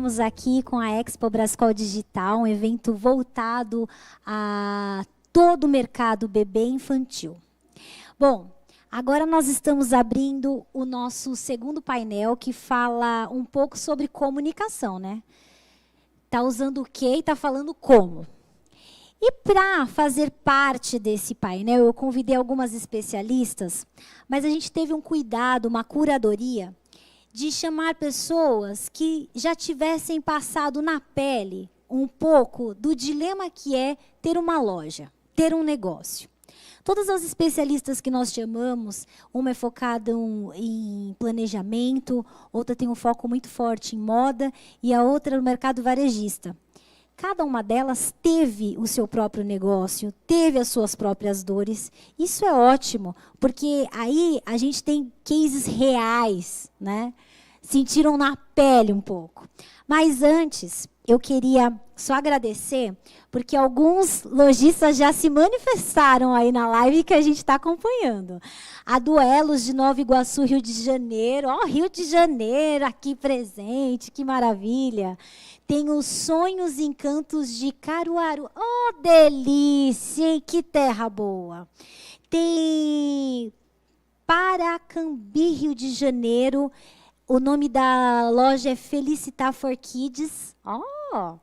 estamos aqui com a Expo Brascol Digital, um evento voltado a todo o mercado bebê infantil. Bom, agora nós estamos abrindo o nosso segundo painel, que fala um pouco sobre comunicação, né? Está usando o quê e está falando como. E para fazer parte desse painel, eu convidei algumas especialistas, mas a gente teve um cuidado, uma curadoria, de chamar pessoas que já tivessem passado na pele um pouco do dilema que é ter uma loja, ter um negócio. Todas as especialistas que nós chamamos, uma é focada em planejamento, outra tem um foco muito forte em moda e a outra no mercado varejista. Cada uma delas teve o seu próprio negócio, teve as suas próprias dores. Isso é ótimo, porque aí a gente tem cases reais, né? Sentiram na pele um pouco. Mas antes, eu queria só agradecer, porque alguns lojistas já se manifestaram aí na live que a gente está acompanhando. A Duelos de Nova Iguaçu, Rio de Janeiro. Ó, Rio de Janeiro aqui presente, que maravilha. Tem os Sonhos e Encantos de Caruaru. Oh, delícia, hein? Que terra boa. Tem Paracambi, Rio de Janeiro. O nome da loja é Felicitar for Kids. Oh.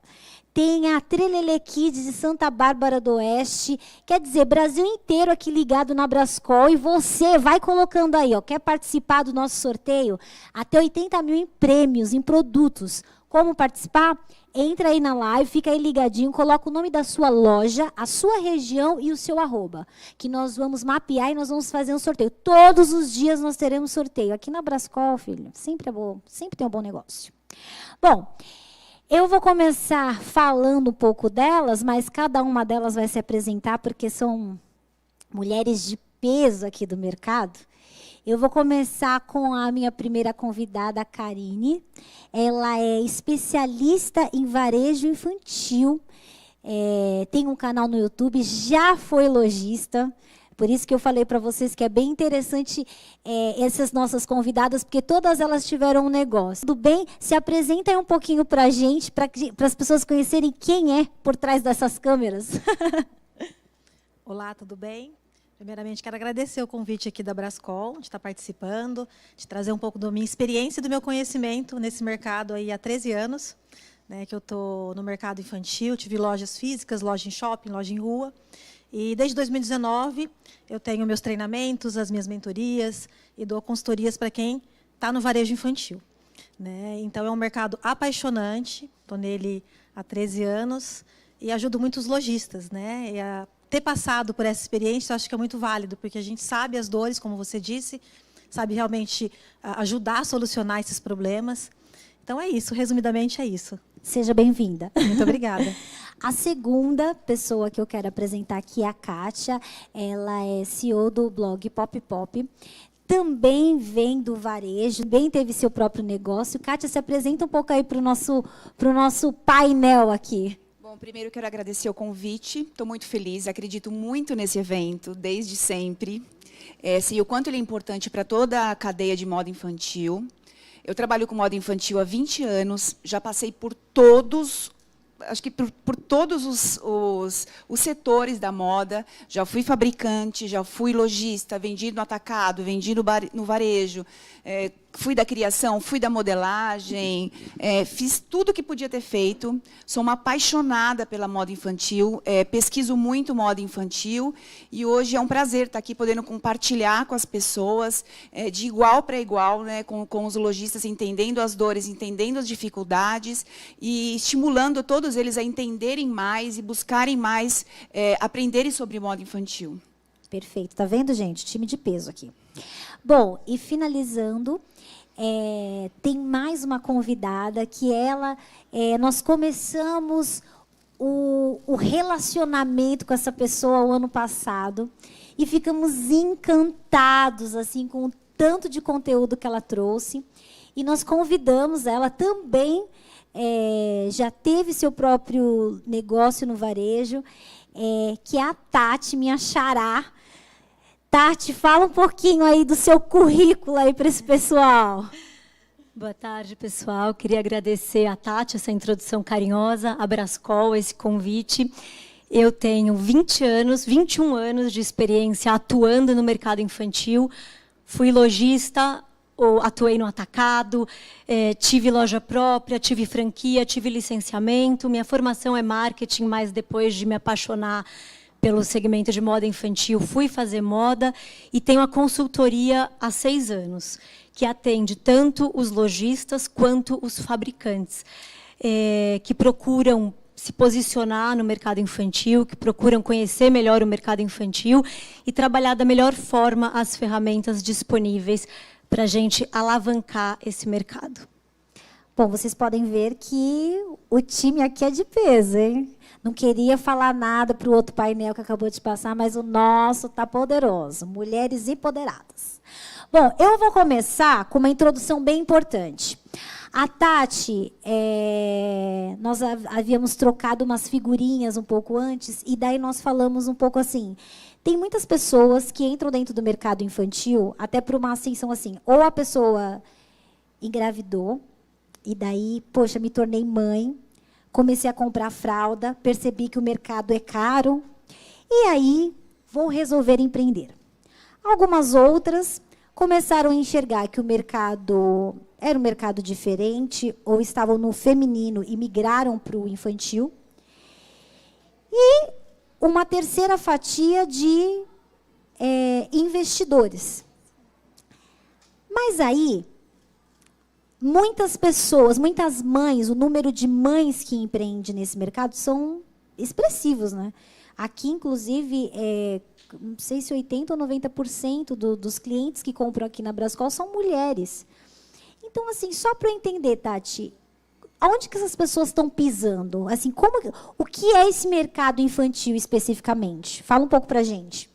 Tem a Trelele Kids de Santa Bárbara do Oeste. Quer dizer, Brasil inteiro aqui ligado na Brascol. E você vai colocando aí, ó, quer participar do nosso sorteio? Até 80 mil em prêmios, em produtos. Como participar? Entra aí na live, fica aí ligadinho, coloca o nome da sua loja, a sua região e o seu @, que nós vamos mapear e nós vamos fazer um sorteio. Todos os dias nós teremos sorteio. Aqui na Brascol, filho, sempre é bom, sempre tem um bom negócio. Bom, eu vou começar falando um pouco delas, mas cada uma delas vai se apresentar, porque são mulheres de peso aqui do mercado. Eu vou começar com a minha primeira convidada, a Karine. Ela é especialista em varejo infantil, tem um canal no YouTube, já foi lojista. Por isso que eu falei para vocês que é bem interessante essas nossas convidadas, porque todas elas tiveram um negócio. Tudo bem? Se apresenta aí um pouquinho para a gente, para as pessoas conhecerem quem é por trás dessas câmeras. Olá, tudo bem? Primeiramente, quero agradecer o convite aqui da Brascol, de estar participando, de trazer um pouco da minha experiência e do meu conhecimento nesse mercado aí há 13 anos, né, que eu estou no mercado infantil, tive lojas físicas, loja em shopping, loja em rua. E desde 2019 eu tenho meus treinamentos, as minhas mentorias e dou consultorias para quem está no varejo infantil, né? Então é um mercado apaixonante, estou nele há 13 anos e ajudo muitos lojistas, né? Ter passado por essa experiência, eu acho que é muito válido, porque a gente sabe as dores, como você disse, sabe realmente ajudar a solucionar esses problemas. Então é isso, resumidamente é isso. Seja bem-vinda. Muito obrigada. A segunda pessoa que eu quero apresentar aqui é a Kátia. Ela é CEO do blog Pop Pop. Também vem do varejo, também teve seu próprio negócio. Kátia, se apresenta um pouco aí para o nosso painel aqui. Bom, primeiro eu quero agradecer o convite. Estou muito feliz, acredito muito nesse evento, desde sempre. Sei o quanto ele é importante para toda a cadeia de moda infantil. Eu trabalho com moda infantil há 20 anos, já passei por todos, acho que por todos os setores da moda. Já fui fabricante, já fui lojista, vendi no atacado, vendi no varejo, fui da criação, fui da modelagem, fiz tudo o que podia ter feito. Sou uma apaixonada pela moda infantil, pesquiso muito moda infantil e hoje é um prazer estar aqui podendo compartilhar com as pessoas de igual para igual, né, com os lojistas, entendendo as dores, entendendo as dificuldades e estimulando todos eles a entenderem mais e buscarem mais, aprenderem sobre moda infantil. Perfeito. Tá vendo, gente? Time de peso aqui. Bom, e finalizando, tem mais uma convidada que nós começamos o relacionamento com essa pessoa o ano passado e ficamos encantados assim com o tanto de conteúdo que ela trouxe. E nós convidamos ela também, já teve seu próprio negócio no varejo, que é a Tati, minha xará. Tati, fala um pouquinho aí do seu currículo aí para esse pessoal. Boa tarde, pessoal. Queria agradecer a Tati, essa introdução carinhosa, a Brascol, esse convite. Eu tenho 21 anos de experiência atuando no mercado infantil. Fui lojista, atuei no atacado, tive loja própria, tive franquia, tive licenciamento. Minha formação é marketing, mas depois de me apaixonar pelo segmento de moda infantil, fui fazer moda e tenho a consultoria há 6 anos, que atende tanto os lojistas quanto os fabricantes, que procuram se posicionar no mercado infantil, que procuram conhecer melhor o mercado infantil e trabalhar da melhor forma as ferramentas disponíveis para a gente alavancar esse mercado. Bom, vocês podem ver que o time aqui é de peso, hein? Não queria falar nada para o outro painel que acabou de passar, mas o nosso está poderoso. Mulheres empoderadas. Bom, eu vou começar com uma introdução bem importante. A Tati, nós havíamos trocado umas figurinhas um pouco antes, e daí nós falamos um pouco assim, tem muitas pessoas que entram dentro do mercado infantil, até por uma ascensão assim, ou a pessoa engravidou, e daí, poxa, me tornei mãe, comecei a comprar fralda, percebi que o mercado é caro, e aí vou resolver empreender. Algumas outras começaram a enxergar que o mercado era um mercado diferente, ou estavam no feminino e migraram para o infantil. E uma terceira fatia de investidores. Mas aí, muitas pessoas, muitas mães, o número de mães que empreendem nesse mercado são expressivos, né? Aqui, inclusive, não sei se 80% ou 90% dos clientes que compram aqui na Brascol são mulheres. Então, assim, só para eu entender, Tati, aonde que essas pessoas estão pisando? Assim, o que é esse mercado infantil especificamente? Fala um pouco para a gente.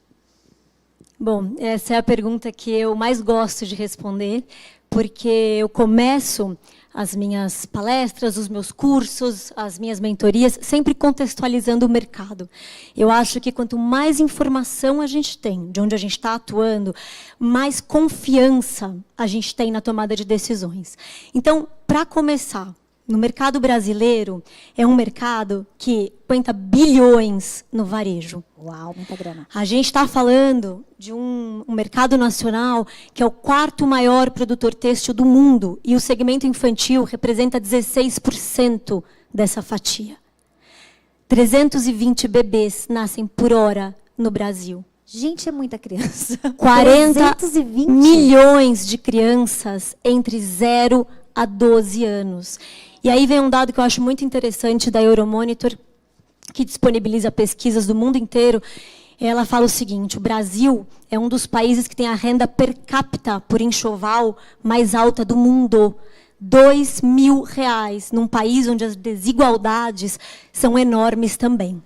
Bom, essa é a pergunta que eu mais gosto de responder, porque eu começo as minhas palestras, os meus cursos, as minhas mentorias, sempre contextualizando o mercado. Eu acho que quanto mais informação a gente tem, de onde a gente está atuando, mais confiança a gente tem na tomada de decisões. Então, para começar, no mercado brasileiro, é um mercado que aguenta bilhões no varejo. Uau, muita grana. A gente está falando de um mercado nacional que é o 4º maior produtor têxtil do mundo, e o segmento infantil representa 16% dessa fatia. 320 bebês nascem por hora no Brasil. Gente, é muita criança. 40 milhões de crianças entre 0 a 12 anos. E aí vem um dado que eu acho muito interessante da Euromonitor, que disponibiliza pesquisas do mundo inteiro. Ela fala o seguinte: o Brasil é um dos países que tem a renda per capita por enxoval mais alta do mundo. R$2.000, num país onde as desigualdades são enormes também.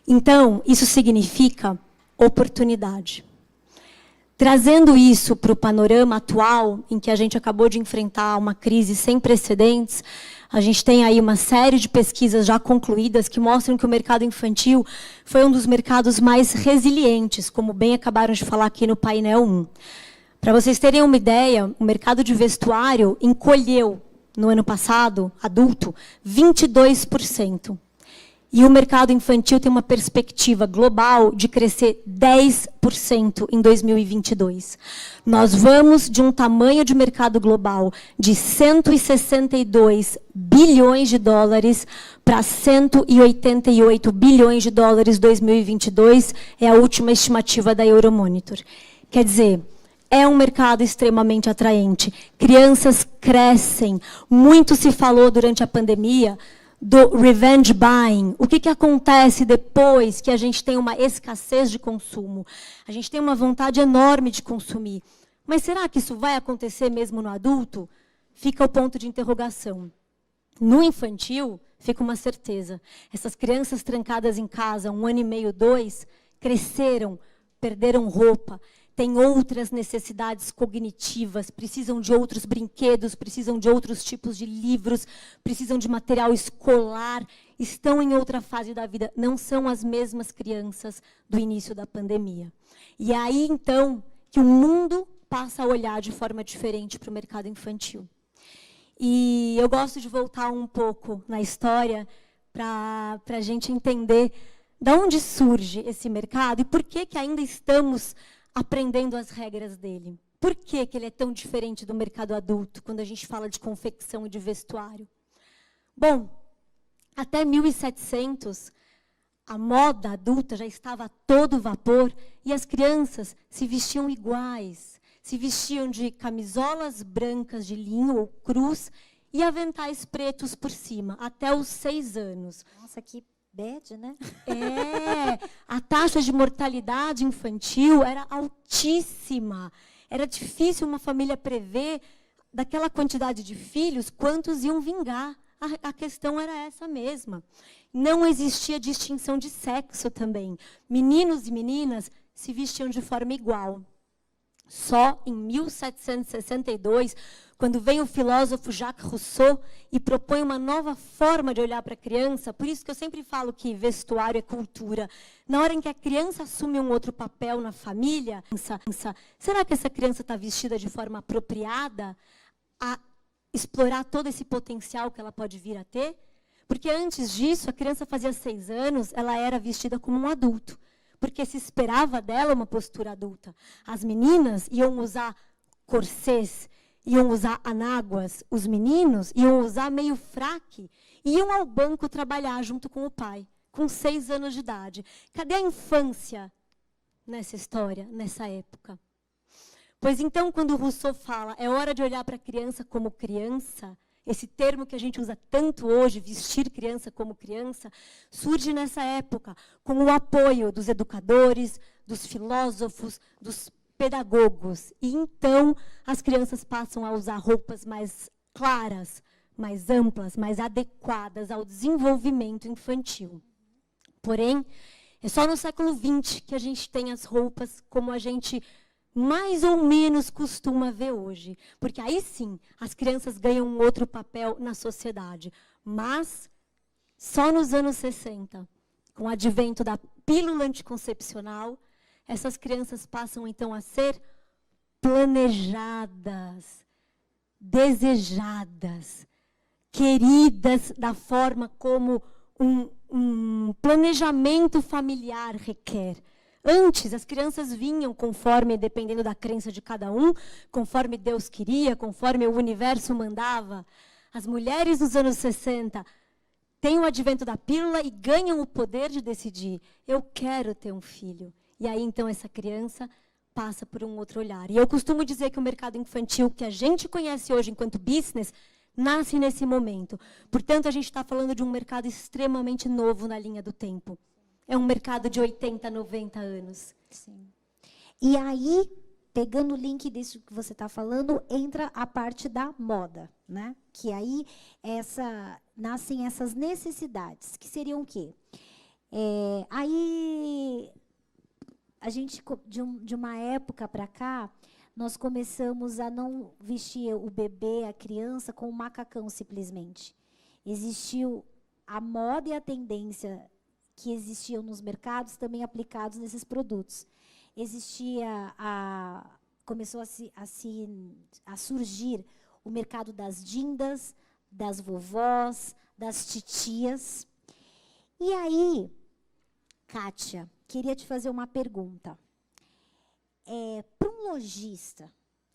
Então, isso significa oportunidade. Trazendo isso para o panorama atual, em que a gente acabou de enfrentar uma crise sem precedentes, a gente tem aí uma série de pesquisas já concluídas que mostram que o mercado infantil foi um dos mercados mais resilientes, como bem acabaram de falar aqui no painel 1. Para vocês terem uma ideia, o mercado de vestuário encolheu, no ano passado, adulto, 22%. E o mercado infantil tem uma perspectiva global de crescer 10% em 2022. Nós vamos de um tamanho de mercado global de 162 bilhões de dólares para 188 bilhões de dólares em 2022, é a última estimativa da Euromonitor. Quer dizer, é um mercado extremamente atraente. Crianças crescem. Muito se falou durante a pandemia do revenge buying. O que acontece depois que a gente tem uma escassez de consumo? A gente tem uma vontade enorme de consumir. Mas será que isso vai acontecer mesmo no adulto? Fica o ponto de interrogação. No infantil, fica uma certeza. Essas crianças trancadas em casa, 1 ano e meio, 2, cresceram, perderam roupa, têm outras necessidades cognitivas, precisam de outros brinquedos, precisam de outros tipos de livros, precisam de material escolar, estão em outra fase da vida, não são as mesmas crianças do início da pandemia. E é aí, então, que o mundo passa a olhar de forma diferente para o mercado infantil. E eu gosto de voltar um pouco na história para a gente entender de onde surge esse mercado e por que ainda estamos aprendendo as regras dele. Por que ele é tão diferente do mercado adulto, quando a gente fala de confecção e de vestuário? Bom, até 1700, a moda adulta já estava a todo vapor e as crianças se vestiam iguais. Se vestiam de camisolas brancas de linho ou cruz e aventais pretos por cima, até os 6 anos. Nossa, que bad, né? A taxa de mortalidade infantil era altíssima. Era difícil uma família prever, daquela quantidade de filhos, quantos iam vingar. A questão era essa mesma. Não existia distinção de sexo também. Meninos e meninas se vestiam de forma igual. Só em 1762, quando vem o filósofo Jacques Rousseau e propõe uma nova forma de olhar para a criança, por isso que eu sempre falo que vestuário é cultura. Na hora em que a criança assume um outro papel na família, será que essa criança está vestida de forma apropriada a explorar todo esse potencial que ela pode vir a ter? Porque antes disso, a criança fazia 6 anos, ela era vestida como um adulto, porque se esperava dela uma postura adulta. As meninas iam usar corsês, iam usar anáguas, os meninos iam usar meio fraque, iam ao banco trabalhar junto com o pai, com 6 anos de idade. Cadê a infância nessa história, nessa época? Pois então, quando Rousseau fala, é hora de olhar para a criança como criança, esse termo que a gente usa tanto hoje, vestir criança como criança, surge nessa época, com o apoio dos educadores, dos filósofos, dos pedagogos. E então as crianças passam a usar roupas mais claras, mais amplas, mais adequadas ao desenvolvimento infantil. Porém, é só no século XX que a gente tem as roupas como a gente mais ou menos costuma ver hoje. Porque aí sim, as crianças ganham um outro papel na sociedade. Mas só nos anos 60, com o advento da pílula anticoncepcional, essas crianças passam então a ser planejadas, desejadas, queridas da forma como um planejamento familiar requer. Antes, as crianças vinham conforme, dependendo da crença de cada um, conforme Deus queria, conforme o universo mandava. As mulheres dos anos 60 têm o advento da pílula e ganham o poder de decidir. Eu quero ter um filho. E aí, então, essa criança passa por um outro olhar. E eu costumo dizer que o mercado infantil, que a gente conhece hoje enquanto business, nasce nesse momento. Portanto, a gente está falando de um mercado extremamente novo na linha do tempo. É um mercado de 80, 90 anos. Sim. E aí, pegando o link disso que você está falando, entra a parte da moda, né? Que aí nascem essas necessidades, que seriam o quê? Aí, a gente, de uma época para cá, nós começamos a não vestir o bebê, a criança, com um macacão, simplesmente. Existiu a moda e a tendência que existiam nos mercados, também aplicados nesses produtos. Começou a surgir o mercado das dindas, das vovós, das titias. E aí, Kátia, queria te fazer uma pergunta. Para um lojista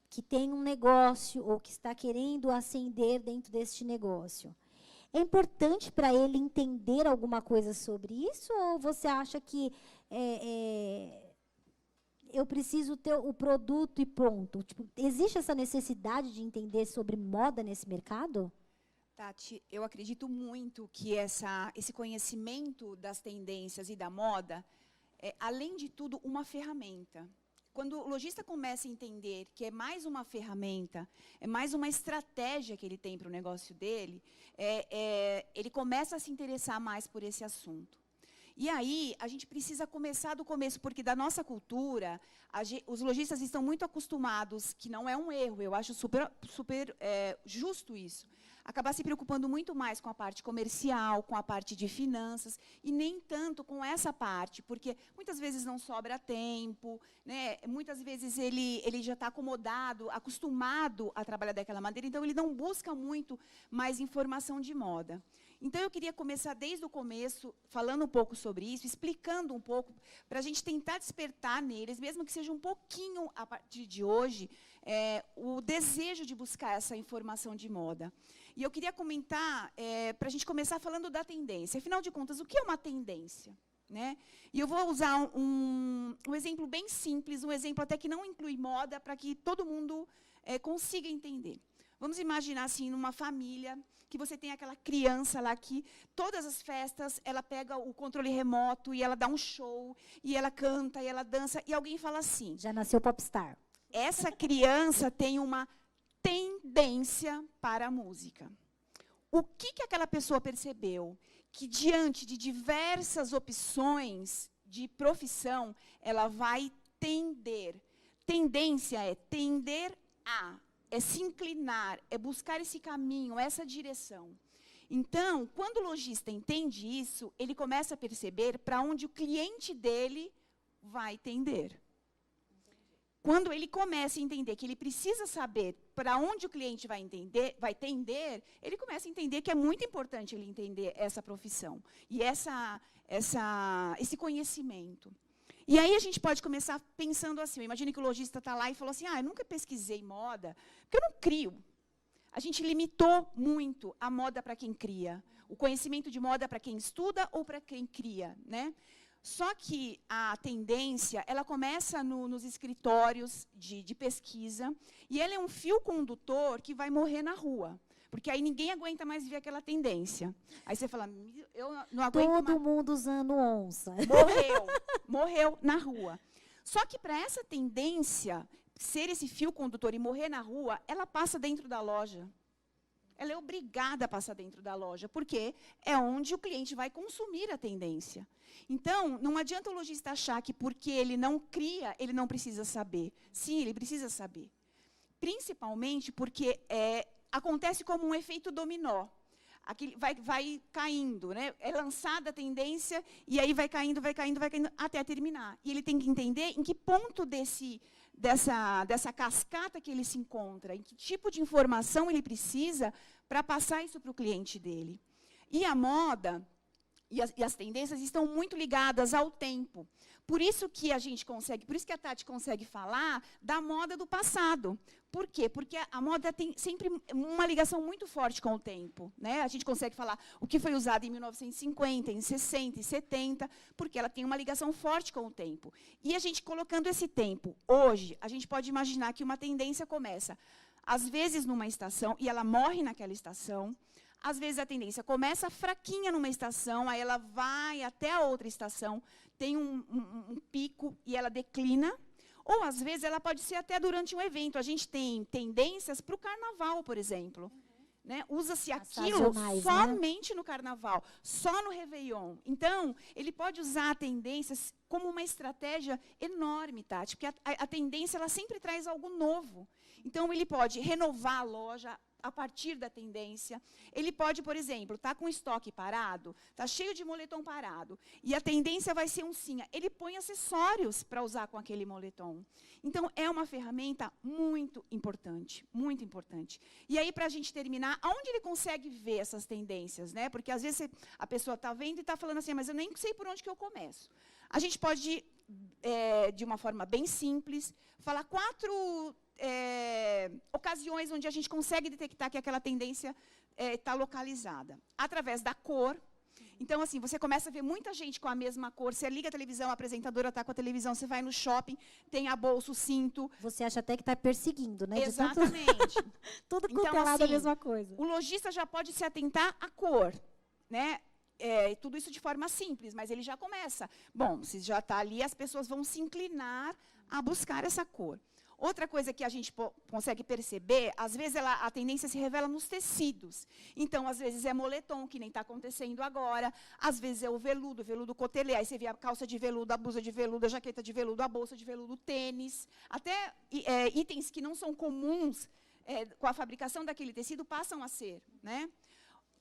que tem um negócio ou que está querendo ascender dentro deste negócio, é importante para ele entender alguma coisa sobre isso? Ou você acha que eu preciso ter o produto e pronto? Tipo, existe essa necessidade de entender sobre moda nesse mercado? Tati, eu acredito muito que esse conhecimento das tendências e da moda é, além de tudo, uma ferramenta. Quando o lojista começa a entender que é mais uma ferramenta, é mais uma estratégia que ele tem para o negócio dele, ele começa a se interessar mais por esse assunto. E aí, a gente precisa começar do começo, porque da nossa cultura, os lojistas estão muito acostumados, que não é um erro, eu acho super justo isso, acabar se preocupando muito mais com a parte comercial, com a parte de finanças, e nem tanto com essa parte, porque muitas vezes não sobra tempo, né? Muitas vezes ele já está acomodado, acostumado a trabalhar daquela maneira, então ele não busca muito mais informação de moda. Então, eu queria começar desde o começo, falando um pouco sobre isso, explicando um pouco, para a gente tentar despertar neles, mesmo que seja um pouquinho, a partir de hoje, o desejo de buscar essa informação de moda. E eu queria comentar, para a gente começar falando da tendência. Afinal de contas, o que é uma tendência? Né? E eu vou usar um exemplo bem simples, um exemplo até que não inclui moda, para que todo mundo consiga entender. Vamos imaginar, assim, numa família, que você tem aquela criança lá que, todas as festas, ela pega o controle remoto e ela dá um show, e ela canta, e ela dança, e alguém fala assim... Já nasceu popstar. Essa criança tem uma tendência para a música. O que aquela pessoa percebeu? Que, diante de diversas opções de profissão, ela vai tender. Tendência é tender a... é se inclinar, é buscar esse caminho, essa direção. Então, quando o lojista entende isso, ele começa a perceber para onde o cliente dele vai tender. Quando ele começa a entender que ele precisa saber para onde o cliente vai tender, ele começa a entender que é muito importante ele entender essa profissão e esse conhecimento. E aí a gente pode começar pensando assim, imagine que o lojista está lá e falou assim, eu nunca pesquisei moda, porque eu não crio. A gente limitou muito a moda para quem cria, o conhecimento de moda para quem estuda ou para quem cria, né? Só que a tendência, ela começa nos escritórios de pesquisa, e ela é um fio condutor que vai morrer na rua. Porque aí ninguém aguenta mais ver aquela tendência. Aí você fala, eu não aguento mais. Todo mundo usando onça. Morreu na rua. Só que para essa tendência ser esse fio condutor e morrer na rua, ela passa dentro da loja. Ela é obrigada a passar dentro da loja, porque é onde o cliente vai consumir a tendência. Então, não adianta o lojista achar que porque ele não cria, ele não precisa saber. Sim, ele precisa saber. Principalmente porque acontece como um efeito dominó. Aquele vai caindo, né? É lançada a tendência e aí vai caindo, até terminar. E ele tem que entender em que ponto dessa cascata que ele se encontra, em que tipo de informação ele precisa para passar isso para o cliente dele. E a moda e as tendências estão muito ligadas ao tempo. Por isso que a Tati consegue falar da moda do passado. Por quê? Porque a moda tem sempre uma ligação muito forte com o tempo, né? A gente consegue falar o que foi usado em 1950, em 60, em 70, porque ela tem uma ligação forte com o tempo. E a gente colocando esse tempo, hoje, a gente pode imaginar que uma tendência começa, às vezes, numa estação, e ela morre naquela estação. Às vezes, a tendência começa fraquinha numa estação, aí ela vai até a outra estação, tem um pico e ela declina. Ou, às vezes, ela pode ser até durante um evento. A gente tem tendências para o carnaval, por exemplo. Né? Usa-se aquilo somente, né? No carnaval, só no Réveillon. Então, ele pode usar tendências como uma estratégia enorme, Tati, porque a tendência ela sempre traz algo novo. Então, ele pode renovar a loja a partir da tendência. Ele pode, por exemplo, estar com estoque parado, está cheio de moletom parado, e a tendência vai ser um cinha. Ele põe acessórios para usar com aquele moletom. Então, é uma ferramenta muito importante, muito importante. E aí, para a gente terminar, aonde ele consegue ver essas tendências? Né? Porque, às vezes, a pessoa está vendo e está falando assim, mas eu nem sei por onde que eu começo. A gente pode, de uma forma bem simples, falar 4... ocasiões onde a gente consegue detectar que aquela tendência está localizada. Através da cor. Então, assim, você começa a ver muita gente com a mesma cor. Você liga a televisão, a apresentadora está com a televisão, você vai no shopping, tem a bolsa, o cinto. Você acha até que está perseguindo, né? Exatamente. Tudo contelado, assim, a mesma coisa. O lojista já pode se atentar à cor, né? Tudo isso de forma simples, mas ele já começa. Bom, se já está ali, as pessoas vão se inclinar a buscar essa cor. Outra coisa que a gente consegue perceber, às vezes a tendência se revela nos tecidos. Então, às vezes é moletom, que nem está acontecendo agora, às vezes é o veludo cotelê, aí você vê a calça de veludo, a blusa de veludo, a jaqueta de veludo, a bolsa de veludo, o tênis, até itens que não são comuns com a fabricação daquele tecido passam a ser, né?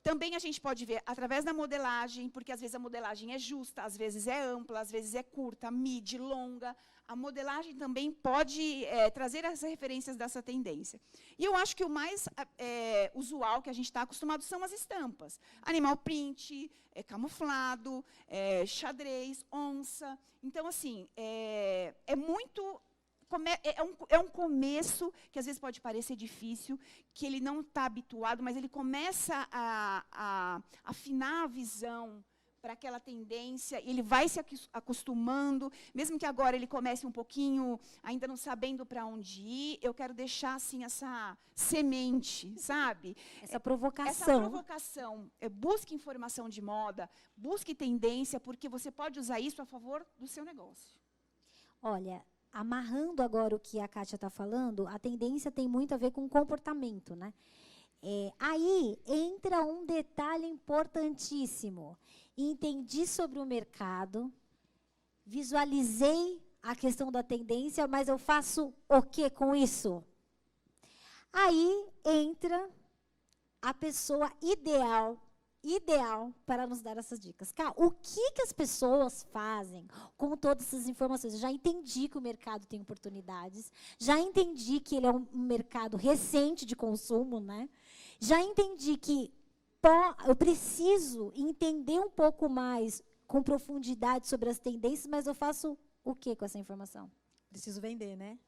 Também a gente pode ver através da modelagem, porque às vezes a modelagem é justa, às vezes é ampla, às vezes é curta, midi, longa. A modelagem também pode trazer as referências dessa tendência. E eu acho que o mais usual que a gente está acostumado são as estampas. Animal print, camuflado, xadrez, onça. Então, assim, é muito... É um começo que, às vezes, pode parecer difícil, que ele não está habituado, mas ele começa a afinar a visão para aquela tendência, ele vai se acostumando, mesmo que agora ele comece um pouquinho, ainda não sabendo para onde ir, eu quero deixar assim, essa semente, sabe? Essa provocação. Essa provocação. Busque informação de moda, busque tendência, porque você pode usar isso a favor do seu negócio. Olha, amarrando agora o que a Kátia está falando, a tendência tem muito a ver com comportamento, né? Aí entra um detalhe importantíssimo. Entendi sobre o mercado, visualizei a questão da tendência, mas eu faço o que com isso? Aí entra a pessoa ideal para nos dar essas dicas. O que as pessoas fazem com todas essas informações? Eu já entendi que o mercado tem oportunidades, já entendi que ele é um mercado recente de consumo, né? Já entendi que eu preciso entender um pouco mais, com profundidade, sobre as tendências, mas eu faço o que com essa informação? Preciso vender, né?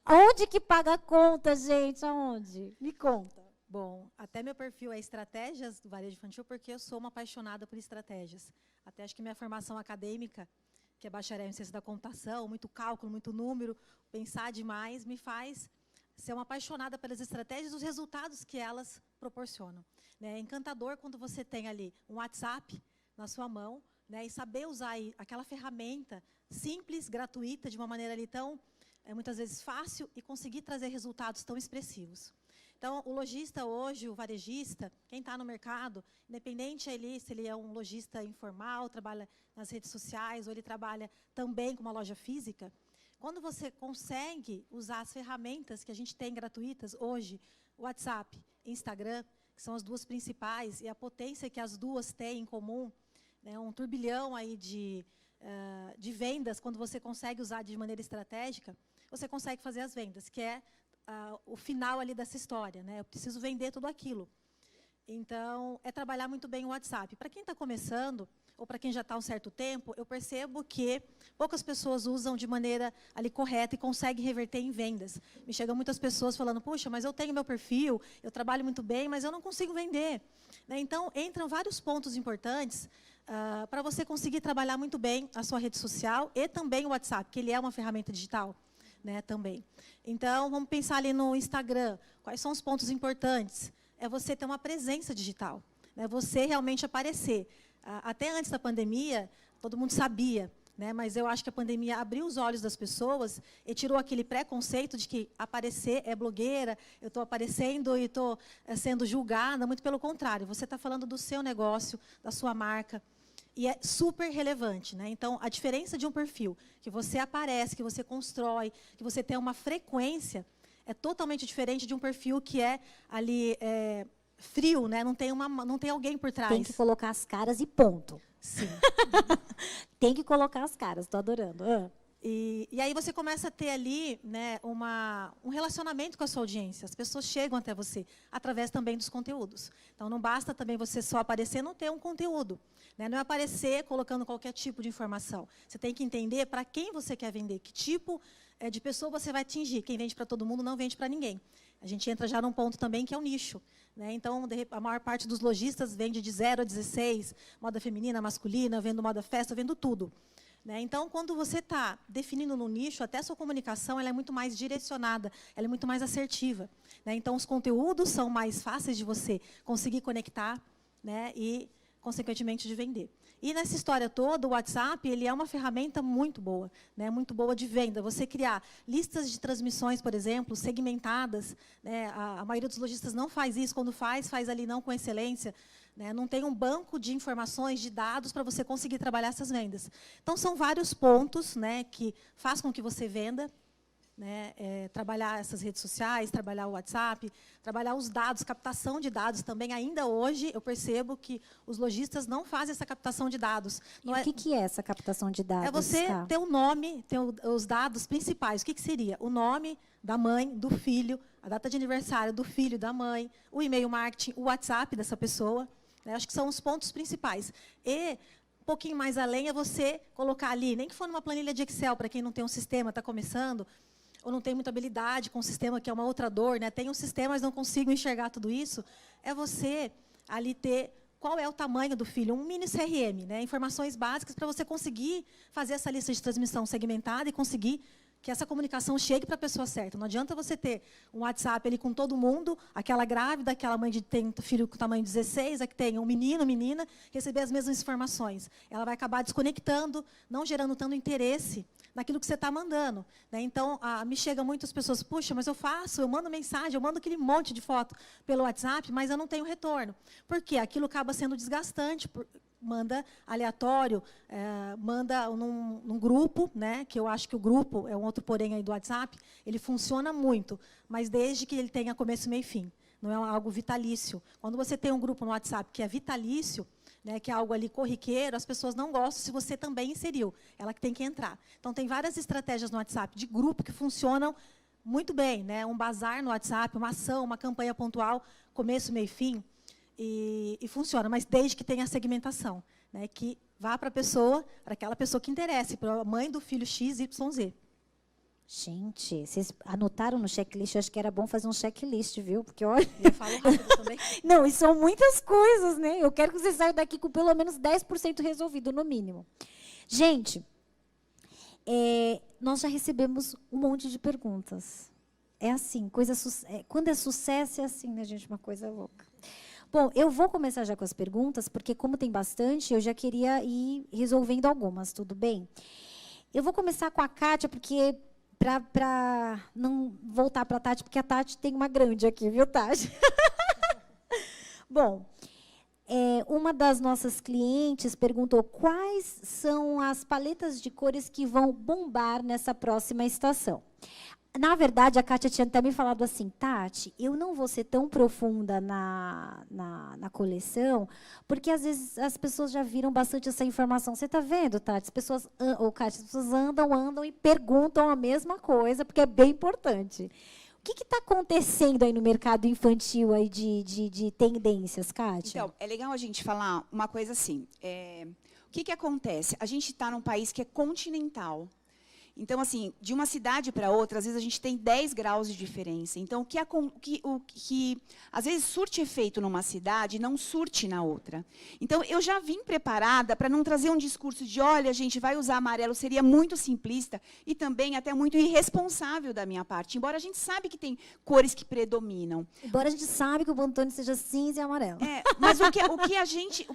Onde que paga a conta, gente? Aonde? Me conta. Bom, até meu perfil é estratégias do varejo infantil, porque eu sou uma apaixonada por estratégias. Até acho que minha formação acadêmica, que é bacharel em ciência da computação, muito cálculo, muito número, pensar demais, me faz ser uma apaixonada pelas estratégias e os resultados que elas proporcionam. É encantador quando você tem ali um WhatsApp na sua mão, né, e saber usar aí aquela ferramenta simples, gratuita, de uma maneira ali tão, muitas vezes, fácil, e conseguir trazer resultados tão expressivos. Então, o lojista hoje, o varejista, quem está no mercado, independente ali, se ele é um lojista informal, trabalha nas redes sociais, ou ele trabalha também com uma loja física, quando você consegue usar as ferramentas que a gente tem gratuitas hoje, WhatsApp, Instagram, que são as duas principais, e a potência que as duas têm em comum, né, um turbilhão aí de vendas, quando você consegue usar de maneira estratégica, você consegue fazer as vendas, que é o final ali dessa história, né? Eu preciso vender tudo aquilo. Então, é trabalhar muito bem o WhatsApp. Para quem está começando, ou para quem já está há um certo tempo, eu percebo que poucas pessoas usam de maneira ali correta e conseguem reverter em vendas. Me chegam muitas pessoas falando, puxa, mas eu tenho meu perfil, eu trabalho muito bem, mas eu não consigo vender. Né? Então, entram vários pontos importantes para você conseguir trabalhar muito bem a sua rede social e também o WhatsApp, que ele é uma ferramenta digital. Né, também. Então, vamos pensar ali no Instagram. Quais são os pontos importantes? É você ter uma presença digital. Né, você realmente aparecer. Até antes da pandemia, todo mundo sabia, né, mas eu acho que a pandemia abriu os olhos das pessoas e tirou aquele preconceito de que aparecer é blogueira, eu estou aparecendo e estou sendo julgada. Muito pelo contrário, você está falando do seu negócio, da sua marca. E é super relevante, né? Então, a diferença de um perfil que você aparece, que você constrói, que você tem uma frequência, é totalmente diferente de um perfil que é ali frio, né? Não tem alguém por trás. Tem que colocar as caras e ponto. Sim. Tem que colocar as caras, estou adorando. E aí você começa a ter ali, né, um relacionamento com a sua audiência. As pessoas chegam até você através também dos conteúdos. Então, não basta também você só aparecer e não ter um conteúdo. Né? Não é aparecer colocando qualquer tipo de informação. Você tem que entender para quem você quer vender, que tipo de pessoa você vai atingir. Quem vende para todo mundo não vende para ninguém. A gente entra já num ponto também que é o nicho. Né? Então, a maior parte dos lojistas vende de 0 a 16, moda feminina, masculina, vendo moda festa, vendo tudo. Né? Então, quando você está definindo no nicho, até a sua comunicação ela é muito mais direcionada, ela é muito mais assertiva. Né? Então, os conteúdos são mais fáceis de você conseguir conectar, né? E, consequentemente, de vender. E nessa história toda, o WhatsApp ele é uma ferramenta muito boa, né, muito boa de venda. Você criar listas de transmissões, por exemplo, segmentadas, né, a maioria dos lojistas não faz isso, quando faz ali não com excelência, né, não tem um banco de informações, de dados para você conseguir trabalhar essas vendas. Então, são vários pontos, né, que fazem com que você venda. Né, trabalhar essas redes sociais, trabalhar o WhatsApp, trabalhar os dados, captação de dados também. Ainda hoje, eu percebo que os lojistas não fazem essa captação de dados. E o que é essa captação de dados? É você ter o nome, ter os dados principais. O que seria? O nome da mãe, do filho, a data de aniversário do filho, da mãe, o e-mail marketing, o WhatsApp dessa pessoa. Né, acho que são os pontos principais. E um pouquinho mais além é você colocar ali, nem que for numa planilha de Excel, para quem não tem um sistema, está começando, ou não tem muita habilidade com o sistema, que é uma outra dor, né? Tem um sistema, mas não consigo enxergar tudo isso, é você ali ter qual é o tamanho do filho, um mini CRM, né? Informações básicas para você conseguir fazer essa lista de transmissão segmentada e conseguir que essa comunicação chegue para a pessoa certa. Não adianta você ter um WhatsApp ali com todo mundo, aquela grávida, aquela mãe que tem filho com tamanho 16, a que tem um menino, menina, receber as mesmas informações. Ela vai acabar desconectando, não gerando tanto interesse naquilo que você está mandando. Né? Então, me chega muitas pessoas, puxa, mas eu mando mensagem, eu mando aquele monte de foto pelo WhatsApp, mas eu não tenho retorno. Por quê? Aquilo acaba sendo desgastante, manda aleatório, manda num grupo, né, que eu acho que o grupo é um outro porém aí do WhatsApp, ele funciona muito, mas desde que ele tenha começo, meio e fim. Não é algo vitalício. Quando você tem um grupo no WhatsApp que é vitalício, né, que é algo ali corriqueiro, as pessoas não gostam se você também inseriu. Ela que tem que entrar. Então, tem várias estratégias no WhatsApp de grupo que funcionam muito bem. Né? Um bazar no WhatsApp, uma ação, uma campanha pontual, começo, meio e fim, e funciona, mas desde que tenha a segmentação. Né, que vá para a pessoa, para aquela pessoa que interessa, para a mãe do filho XYZ. Gente, vocês anotaram no checklist? Eu acho que era bom fazer um checklist, viu? Porque, olha... Eu falo rápido também. Não, e são muitas coisas, né? Eu quero que vocês saiam daqui com pelo menos 10% resolvido, no mínimo. Gente, nós já recebemos um monte de perguntas. É assim, quando é sucesso, é assim, né, gente? Uma coisa louca. Bom, eu vou começar já com as perguntas, porque como tem bastante, eu já queria ir resolvendo algumas, tudo bem? Eu vou começar com a Kátia, porque... para não voltar para a Tati, porque a Tati tem uma grande aqui, viu, Tati? Bom, uma das nossas clientes perguntou quais são as paletas de cores que vão bombar nessa próxima estação. Na verdade, a Kátia tinha até me falado assim, Tati, eu não vou ser tão profunda na coleção, porque às vezes as pessoas já viram bastante essa informação. Você está vendo, Tati? Kátia, as pessoas andam e perguntam a mesma coisa, porque é bem importante. O que está acontecendo aí no mercado infantil aí de tendências, Kátia? Então, é legal a gente falar uma coisa assim. O que acontece? A gente está num país que é continental. Então, assim, de uma cidade para outra, às vezes a gente tem 10 graus de diferença. Então, o que às vezes surte efeito numa cidade, não surte na outra. Então, eu já vim preparada para não trazer um discurso de, olha, a gente vai usar amarelo, seria muito simplista e também até muito irresponsável da minha parte. Embora a gente sabe que tem cores que predominam. Embora a gente sabe que o Pantone seja cinza e amarelo. Mas o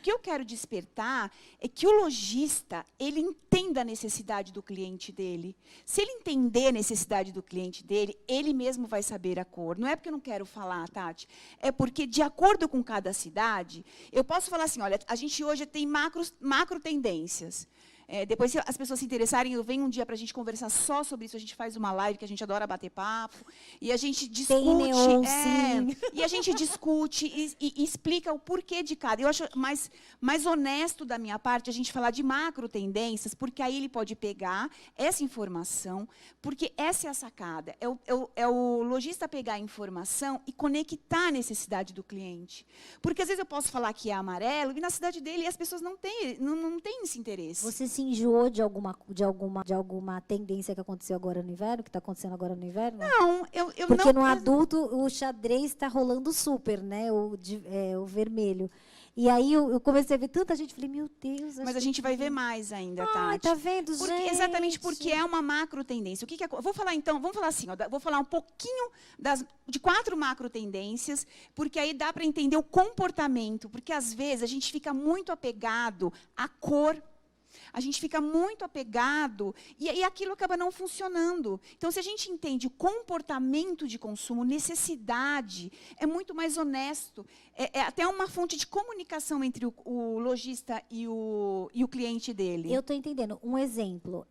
que eu quero despertar é que o lojista, ele entenda a necessidade do cliente dele. Se ele entender a necessidade do cliente dele, ele mesmo vai saber a cor. Não é porque eu não quero falar, Tati, é porque, de acordo com cada cidade, eu posso falar assim, olha, a gente hoje tem macro tendências. Depois, se as pessoas se interessarem, eu venho um dia para a gente conversar só sobre isso. A gente faz uma live, que a gente adora bater papo. E a gente discute. Tem neon, sim. E a gente discute e explica o porquê de cada. Eu acho mais honesto da minha parte a gente falar de macro tendências, porque aí ele pode pegar essa informação, porque essa é a sacada. É o lojista pegar a informação e conectar a necessidade do cliente. Porque, às vezes, eu posso falar que é amarelo, e na cidade dele as pessoas não têm esse interesse. Você se enjoou de alguma tendência que aconteceu agora no inverno, que está acontecendo agora no inverno? Não, eu Porque não... no adulto o xadrez está rolando super, né? O vermelho. E aí eu comecei a ver tanta gente, falei, meu Deus. Mas a gente vai ver mais ainda, Ai, Tati. tá vendo, gente? Exatamente porque é uma macro tendência. O que vou falar então, vamos falar assim, ó, vou falar um pouquinho de 4 macro tendências, porque aí dá para entender o comportamento, porque às vezes a gente fica muito apegado à cor. A gente fica muito apegado e aquilo acaba não funcionando. Então, se a gente entende o comportamento de consumo, necessidade, é muito mais honesto. É até uma fonte de comunicação entre o lojista e o cliente dele. Eu estou entendendo. Um exemplo,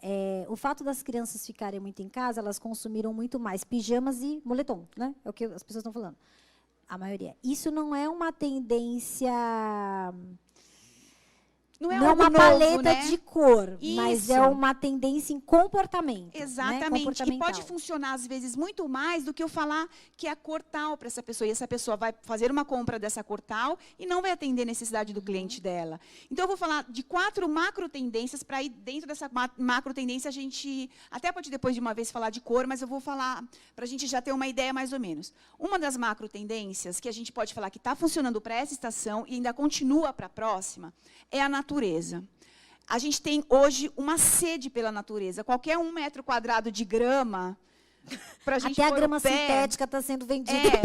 o fato das crianças ficarem muito em casa, elas consumiram muito mais pijamas e moletom, né? É o que as pessoas estão falando. A maioria. Isso não é uma tendência... Não é uma algo paleta novo, né? de cor, Isso. mas é uma tendência em comportamento. Exatamente. Né? E pode funcionar, às vezes, muito mais do que eu falar que é a cor tal para essa pessoa. E essa pessoa vai fazer uma compra dessa cor tal e não vai atender a necessidade do cliente dela. Então, eu vou falar de 4 macro tendências, para ir dentro dessa macro tendência, a gente até pode depois de uma vez falar de cor, mas eu vou falar para a gente já ter uma ideia mais ou menos. Uma das macro tendências que a gente pode falar que está funcionando para essa estação e ainda continua para a próxima é a natureza. A gente tem hoje uma sede pela natureza. Qualquer 1 metro quadrado de grama, pra gente até a pôr grama o pé, sintética está sendo vendida.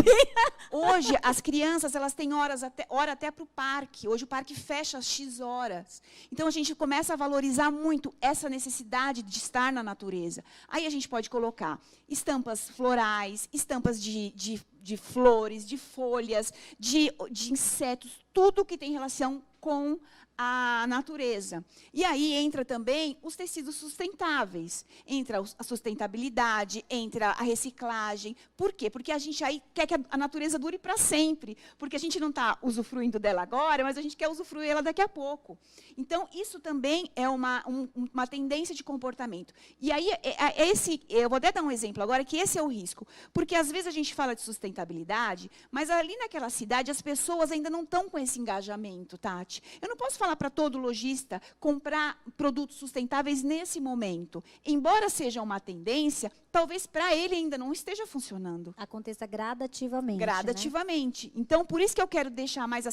Hoje, as crianças elas têm hora até para o parque. Hoje, o parque fecha às X horas. Então, a gente começa a valorizar muito essa necessidade de estar na natureza. Aí, a gente pode colocar estampas florais, estampas de flores, de folhas, de insetos, tudo que tem relação com a natureza. E aí entra também os tecidos sustentáveis. Entra a sustentabilidade, entra a reciclagem. Por quê? Porque a gente aí quer que a natureza dure para sempre. Porque a gente não está usufruindo dela agora, mas a gente quer usufruir ela daqui a pouco. Então, isso também é uma tendência de comportamento. E aí, eu vou até dar um exemplo agora, que esse é o risco. Porque, às vezes, a gente fala de sustentabilidade, mas ali naquela cidade, as pessoas ainda não estão com esse engajamento, Tati. Eu não posso falar para todo lojista comprar produtos sustentáveis nesse momento. Embora seja uma tendência, talvez para ele ainda não esteja funcionando. Aconteça gradativamente. Gradativamente. Né? Então, por isso que eu quero deixar mais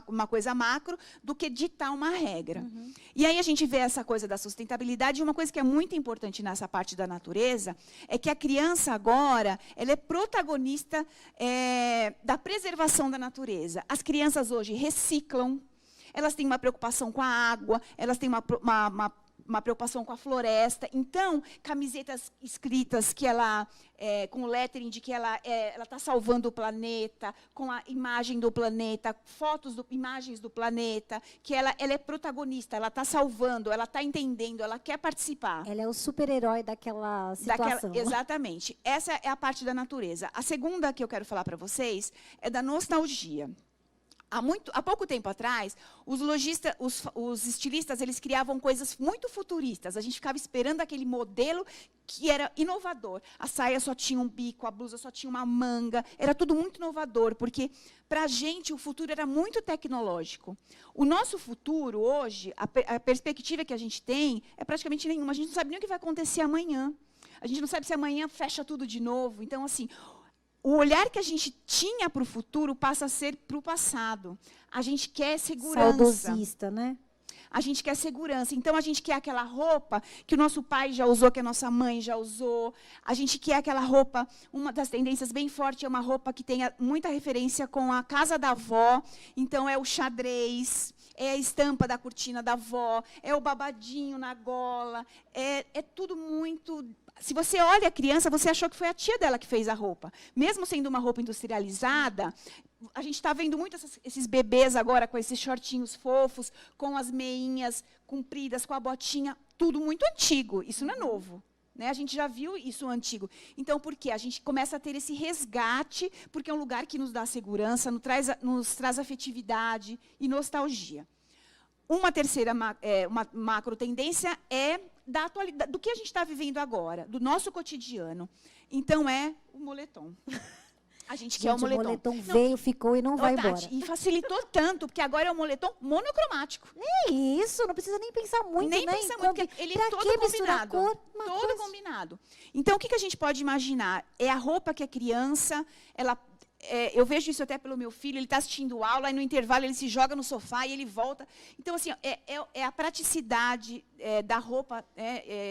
uma coisa macro do que ditar uma regra. Uhum. E aí a gente vê essa coisa da sustentabilidade, e uma coisa que é muito importante nessa parte da natureza é que a criança agora ela é protagonista da preservação da natureza. As crianças hoje reciclam, elas têm uma preocupação com a água, elas têm uma preocupação com a floresta. Então, camisetas escritas que com o lettering de que ela está salvando o planeta, com a imagem do planeta, imagens do planeta, que ela é protagonista, ela está salvando, ela está entendendo, ela quer participar. Ela é o super-herói daquela situação. Exatamente. Essa é a parte da natureza. A segunda que eu quero falar para vocês é da nostalgia. Há pouco tempo atrás, os estilistas, eles criavam coisas muito futuristas. A gente ficava esperando aquele modelo que era inovador. A saia só tinha um bico, a blusa só tinha uma manga. Era tudo muito inovador, porque, para a gente, o futuro era muito tecnológico. O nosso futuro, hoje, a perspectiva que a gente tem é praticamente nenhuma. A gente não sabe nem o que vai acontecer amanhã. A gente não sabe se amanhã fecha tudo de novo. Então, assim... O olhar que a gente tinha para o futuro passa a ser para o passado. A gente quer segurança. Saudosista, né? A gente quer segurança. Então, a gente quer aquela roupa que o nosso pai já usou, que a nossa mãe já usou. A gente quer aquela roupa... Uma das tendências bem forte é uma roupa que tenha muita referência com a casa da avó. Então, é o xadrez, é a estampa da cortina da avó, é o babadinho na gola. É tudo muito... Se você olha a criança, você achou que foi a tia dela que fez a roupa. Mesmo sendo uma roupa industrializada, a gente está vendo muito esses bebês agora com esses shortinhos fofos, com as meinhas compridas, com a botinha, tudo muito antigo. Isso não é novo. Né? A gente já viu isso antigo. Então, por quê? A gente começa a ter esse resgate, porque é um lugar que nos dá segurança, nos traz afetividade e nostalgia. Uma terceira uma macro tendência é da atualidade, do que a gente está vivendo agora, do nosso cotidiano. Então, é o moletom. A gente quer o moletom. O moletom veio, ficou e não vai embora. E facilitou tanto, porque agora é um moletom monocromático. É isso, não precisa nem pensar muito, nem né? Pensar muito, porque ele é todo combinado. Todo combinado. Então, o que a gente pode imaginar? É a roupa que a criança, ela eu vejo isso até pelo meu filho, ele está assistindo aula, aí no intervalo ele se joga no sofá e ele volta. Então, assim, é a praticidade da roupa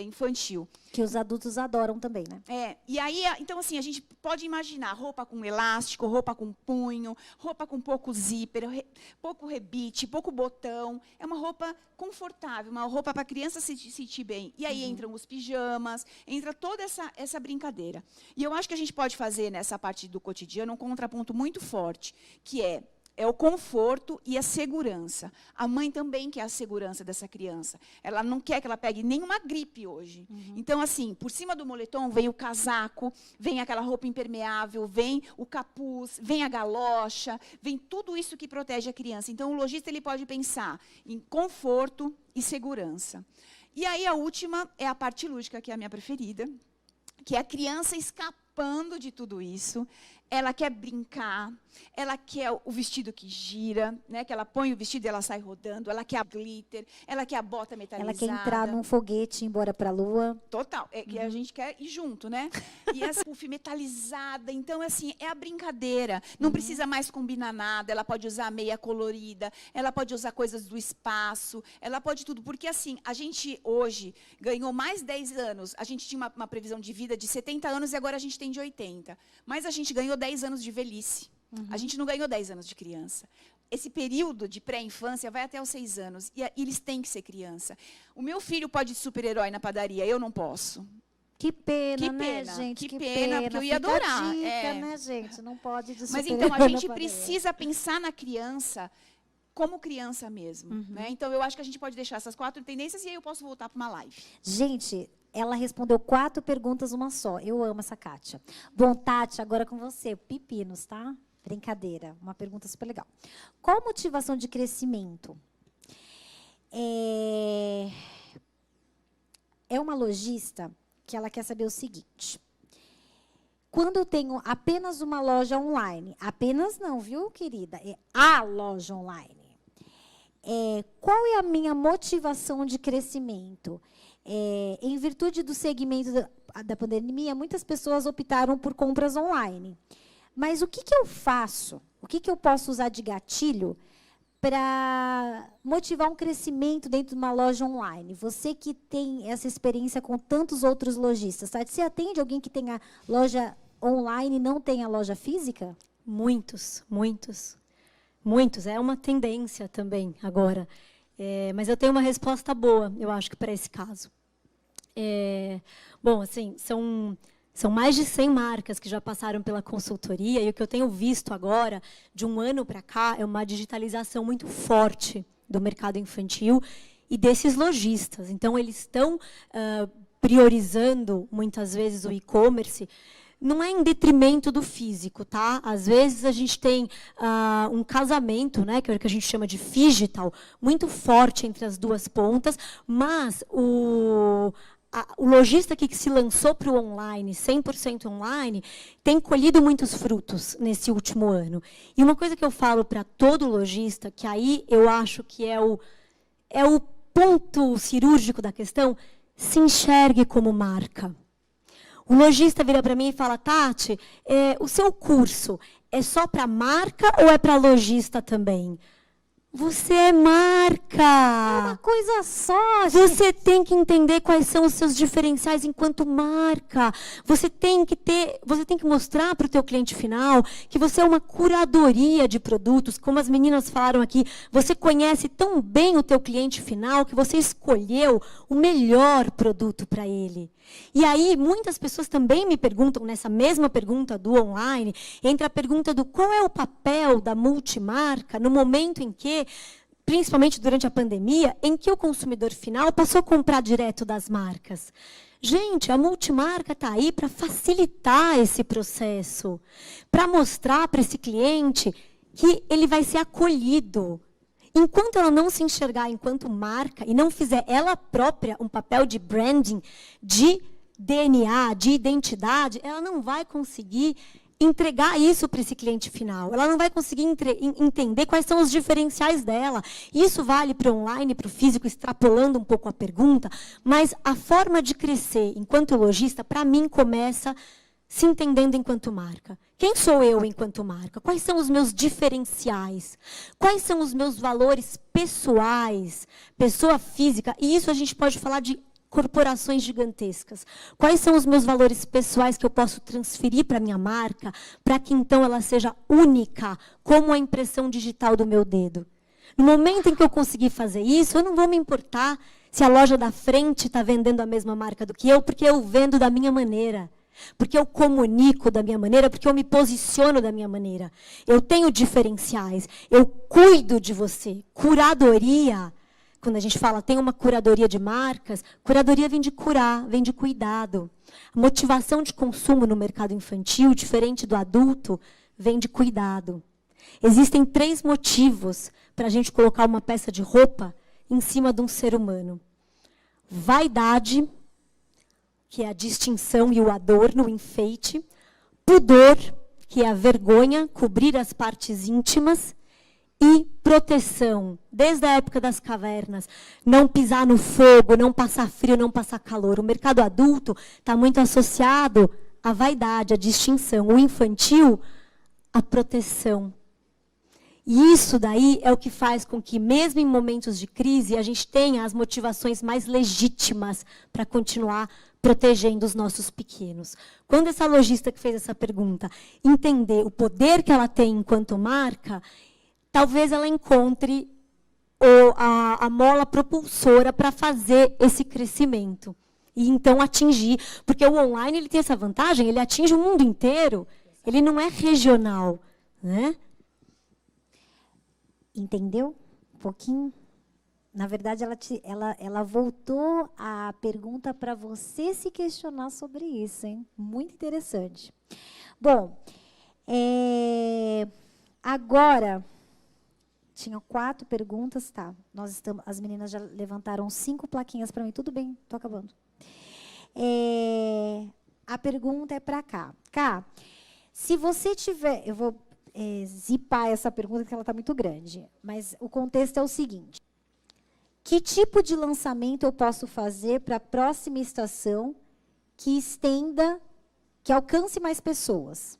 infantil. Que os adultos adoram também, né? E aí, então, assim, a gente pode imaginar roupa com elástico, roupa com punho, roupa com pouco zíper, pouco rebite, pouco botão. É uma roupa confortável, uma roupa para a criança se sentir bem. E aí entram os pijamas, entra toda essa brincadeira. E eu acho que a gente pode fazer, nessa parte do cotidiano, um contraponto muito forte, que é o conforto e a segurança. A mãe também quer a segurança dessa criança. Ela não quer que ela pegue nenhuma gripe hoje. Então, assim, por cima do moletom vem o casaco, vem aquela roupa impermeável, vem o capuz, vem a galocha, vem tudo isso que protege a criança. Então, o lojista ele pode pensar em conforto e segurança. E aí, a última é a parte lúdica, que é a minha preferida, que é a criança escapando de tudo isso. Ela quer brincar, ela quer o vestido que gira, né? Que ela põe o vestido e ela sai rodando, ela quer a glitter, ela quer a bota metalizada. Ela quer entrar num foguete e ir embora para a lua. Total, que a gente quer ir junto, né? E essa puff metalizada, então, assim, é a brincadeira. Não precisa mais combinar nada, ela pode usar meia colorida, ela pode usar coisas do espaço, ela pode tudo. Porque, assim, a gente hoje ganhou mais 10 anos, a gente tinha uma previsão de vida de 70 anos e agora a gente tem de 80. Mas a gente ganhou 10 anos de velhice. A gente não ganhou 10 anos de criança. Esse período de pré-infância vai até os 6 anos. E eles têm que ser criança. O meu filho pode ir super-herói na padaria, eu não posso. Que pena, né, gente? Que pena, porque eu ia adorar. A dica, né, gente? Não pode ir de Mas super-herói então, a na gente padaria. precisa pensar na criança como criança mesmo. Né? Então, eu acho que a gente pode deixar essas 4 tendências e aí eu posso voltar para uma live. Gente, ela respondeu 4 perguntas uma só. Eu amo essa Kátia. Bom, Tati, agora com você. Pepinos, tá? Brincadeira. Uma pergunta super legal. Qual motivação de crescimento? É uma lojista que ela quer saber o seguinte. Quando eu tenho apenas uma loja online, apenas não, viu, querida? É a loja online. Qual é a minha motivação de crescimento? Em virtude do segmento da pandemia, muitas pessoas optaram por compras online. Mas o que eu faço? O que eu posso usar de gatilho para motivar um crescimento dentro de uma loja online? Você que tem essa experiência com tantos outros lojistas, tá? Você atende alguém que tenha loja online e não tenha loja física? Muitos. É uma tendência também agora. Mas eu tenho uma resposta boa, eu acho que para esse caso. Bom, assim, são mais de 100 marcas que já passaram pela consultoria, e o que eu tenho visto agora, de um ano para cá, é uma digitalização muito forte do mercado infantil e desses lojistas. Então, eles estão priorizando, muitas vezes, o e-commerce. Não é em detrimento do físico, tá? Às vezes a gente tem um casamento, né, que é o que a gente chama de phygital, muito forte entre as duas pontas, mas o lojista que se lançou para o online, 100% online, tem colhido muitos frutos nesse último ano. E uma coisa que eu falo para todo lojista, que aí eu acho que é o ponto cirúrgico da questão, se enxergue como marca. O lojista vira para mim e fala, Tati, o seu curso é só para marca ou é para lojista também? Você é marca. É uma coisa só. Você tem que entender quais são os seus diferenciais enquanto marca. Você tem que mostrar para o teu cliente final que você é uma curadoria de produtos, como as meninas falaram aqui. Você conhece tão bem o teu cliente final que você escolheu o melhor produto para ele. E aí, muitas pessoas também me perguntam, nessa mesma pergunta do online, entra a pergunta do qual é o papel da multimarca no momento em que, principalmente durante a pandemia, em que o consumidor final passou a comprar direto das marcas. Gente, a multimarca está aí para facilitar esse processo, para mostrar para esse cliente que ele vai ser acolhido. Enquanto ela não se enxergar enquanto marca e não fizer ela própria um papel de branding, de DNA, de identidade, ela não vai conseguir entregar isso para esse cliente final. Ela não vai conseguir entender quais são os diferenciais dela. Isso vale para o online, para o físico, extrapolando um pouco a pergunta, mas a forma de crescer enquanto lojista, para mim, começa se entendendo enquanto marca. Quem sou eu enquanto marca? Quais são os meus diferenciais? Quais são os meus valores pessoais? Pessoa física, e isso a gente pode falar de corporações gigantescas. Quais são os meus valores pessoais que eu posso transferir para a minha marca, para que então ela seja única, como a impressão digital do meu dedo? No momento em que eu conseguir fazer isso, eu não vou me importar se a loja da frente está vendendo a mesma marca do que eu, porque eu vendo da minha maneira. Porque eu comunico da minha maneira, porque eu me posiciono da minha maneira. Eu tenho diferenciais, eu cuido de você. Curadoria, quando a gente fala, tem uma curadoria de marcas, curadoria vem de curar, vem de cuidado. A motivação de consumo no mercado infantil, diferente do adulto, vem de cuidado. Existem 3 motivos para a gente colocar uma peça de roupa em cima de um ser humano. Vaidade, que é a distinção e o adorno, o enfeite. Pudor, que é a vergonha, cobrir as partes íntimas. E proteção, desde a época das cavernas. Não pisar no fogo, não passar frio, não passar calor. O mercado adulto está muito associado à vaidade, à distinção. O infantil, à proteção. E isso daí é o que faz com que, mesmo em momentos de crise, a gente tenha as motivações mais legítimas para continuar protegendo os nossos pequenos. Quando essa lojista que fez essa pergunta entender o poder que ela tem enquanto marca, talvez ela encontre a mola propulsora para fazer esse crescimento. E então atingir, porque o online ele tem essa vantagem, ele atinge o mundo inteiro, ele não é regional, né? Entendeu? Um pouquinho. Na verdade, ela voltou a pergunta para você se questionar sobre isso, hein? Muito interessante. Bom, agora, tinham 4 perguntas, tá? As meninas já levantaram 5 plaquinhas para mim. Tudo bem, estou acabando. A pergunta é para cá. Cá, se você tiver... Eu vou zipar essa pergunta, porque ela está muito grande. Mas o contexto é o seguinte. Que tipo de lançamento eu posso fazer para a próxima estação que estenda, que alcance mais pessoas?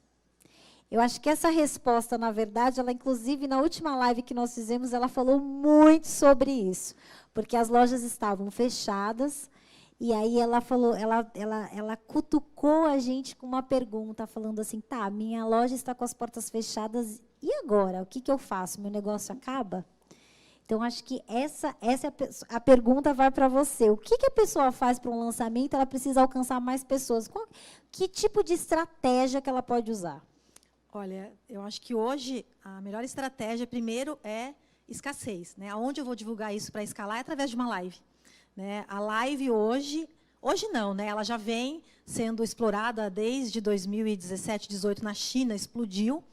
Eu acho que essa resposta, na verdade, ela, inclusive, na última live que nós fizemos, ela falou muito sobre isso. Porque as lojas estavam fechadas, e aí ela falou, ela cutucou a gente com uma pergunta, falando assim, tá, minha loja está com as portas fechadas, e agora? O que eu faço? Meu negócio acaba? Então, acho que essa a pergunta vai para você. O que a pessoa faz para um lançamento? Ela precisa alcançar mais pessoas. Que tipo de estratégia que ela pode usar? Olha, eu acho que hoje a melhor estratégia, primeiro, é escassez. Né? Aonde eu vou divulgar isso para escalar é através de uma live. Né? A live hoje não, né? Ela já vem sendo explorada desde 2017, 2018 na China, explodiu.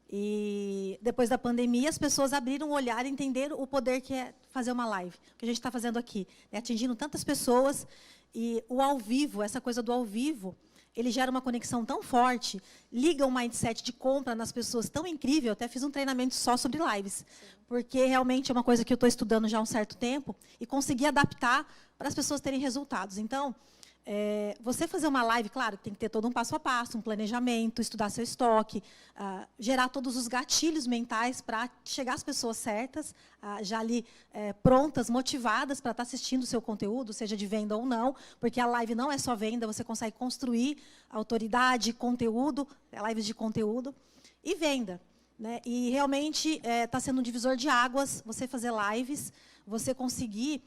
E depois da pandemia, as pessoas abriram o olhar e entenderam o poder que é fazer uma live. O que a gente está fazendo aqui, né? Atingindo tantas pessoas. E o ao vivo, essa coisa do ao vivo, ele gera uma conexão tão forte, liga um mindset de compra nas pessoas tão incrível. Eu até fiz um treinamento só sobre lives, porque realmente é uma coisa que eu estou estudando já há um certo tempo e consegui adaptar para as pessoas terem resultados. Então, você fazer uma live, claro, tem que ter todo um passo a passo, um planejamento, estudar seu estoque, gerar todos os gatilhos mentais para chegar às pessoas certas, já ali prontas, motivadas para estar assistindo o seu conteúdo, seja de venda ou não, porque a live não é só venda, você consegue construir autoridade, conteúdo, lives de conteúdo, e venda. Né? E realmente está sendo um divisor de águas você fazer lives, você conseguir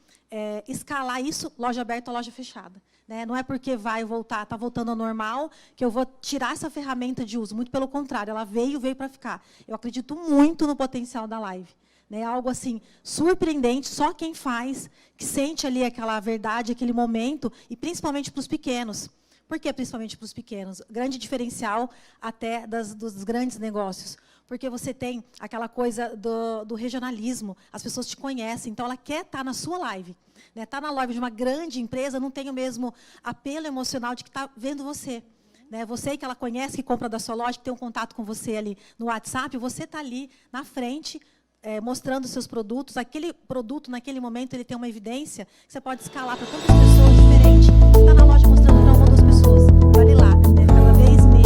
escalar isso, loja aberta ou loja fechada. Né? Não é porque vai voltar, está voltando ao normal, que eu vou tirar essa ferramenta de uso. Muito pelo contrário, ela veio para ficar. Eu acredito muito no potencial da live. Né? Algo assim surpreendente, só quem faz, que sente ali aquela verdade, aquele momento, e principalmente para os pequenos. Por que principalmente para os pequenos? Grande diferencial até dos grandes negócios. Porque você tem aquela coisa do regionalismo, as pessoas te conhecem, então ela quer estar na sua live. Né? Estar na live de uma grande empresa não tem o mesmo apelo emocional de que está vendo você. Né? Você que ela conhece, que compra da sua loja, que tem um contato com você ali no WhatsApp, você está ali na frente, mostrando seus produtos. Aquele produto, naquele momento, ele tem uma evidência que você pode escalar para tantas pessoas diferentes. Você está na loja mostrando para uma das pessoas. E olha lá, né? Cada vez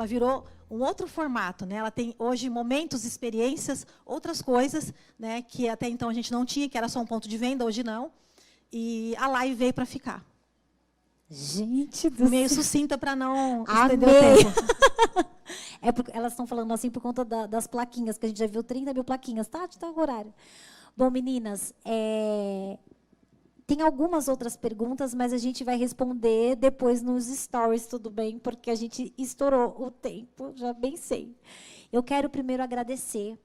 ela virou um outro formato, né? Ela tem hoje momentos, experiências, outras coisas, né? Que até então a gente não tinha, que era só um ponto de venda, hoje não. E a live veio para ficar. Gente do Meio céu. sucinta para não Amei. estender o tempo. É porque elas estão falando assim por conta das plaquinhas, que a gente já viu 30 mil plaquinhas, tá? Tá o horário. Bom, meninas, tem algumas outras perguntas, mas a gente vai responder depois nos stories, tudo bem? Porque a gente estourou o tempo, já bem sei. Eu quero primeiro agradecer.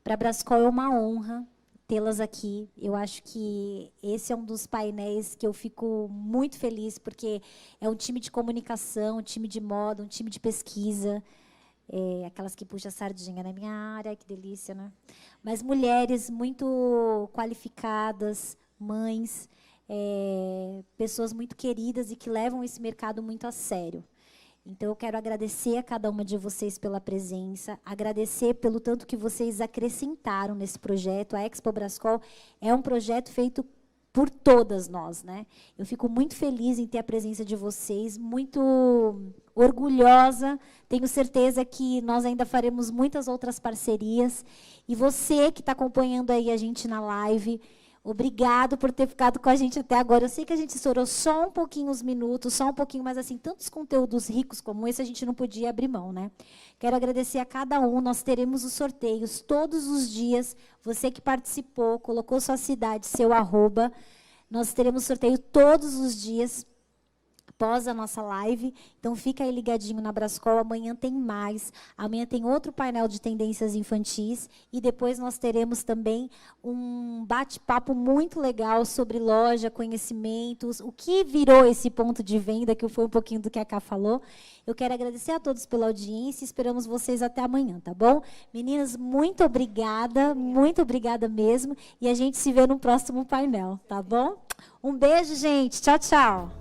Para a Brascol é uma honra tê-las aqui. Eu acho que esse é um dos painéis que eu fico muito feliz, porque é um time de comunicação, um time de moda, um time de pesquisa, aquelas que puxam a sardinha na minha área, que delícia, né? Mas mulheres muito qualificadas, mães, pessoas muito queridas e que levam esse mercado muito a sério. Então, eu quero agradecer a cada uma de vocês pela presença, agradecer pelo tanto que vocês acrescentaram nesse projeto. A Expo Brascol é um projeto feito por todas nós, né? Eu fico muito feliz em ter a presença de vocês, muito orgulhosa. Tenho certeza que nós ainda faremos muitas outras parcerias. E você que está acompanhando aí a gente na live, obrigado por ter ficado com a gente até agora. Eu sei que a gente estourou só um pouquinho os minutos, só um pouquinho, mas assim, tantos conteúdos ricos como esse, a gente não podia abrir mão, né? Quero agradecer a cada um. Nós teremos os sorteios todos os dias. Você que participou, colocou sua cidade, seu arroba. Nós teremos sorteio todos os dias após a nossa live. Então, fica aí ligadinho na Brascol. Amanhã tem mais. Amanhã tem outro painel de tendências infantis. E depois nós teremos também um bate-papo muito legal sobre loja, conhecimentos, o que virou esse ponto de venda, que foi um pouquinho do que a Ká falou. Eu quero agradecer a todos pela audiência. Esperamos vocês até amanhã, tá bom? Meninas, muito obrigada mesmo. E a gente se vê no próximo painel, tá bom? Um beijo, gente. Tchau, tchau.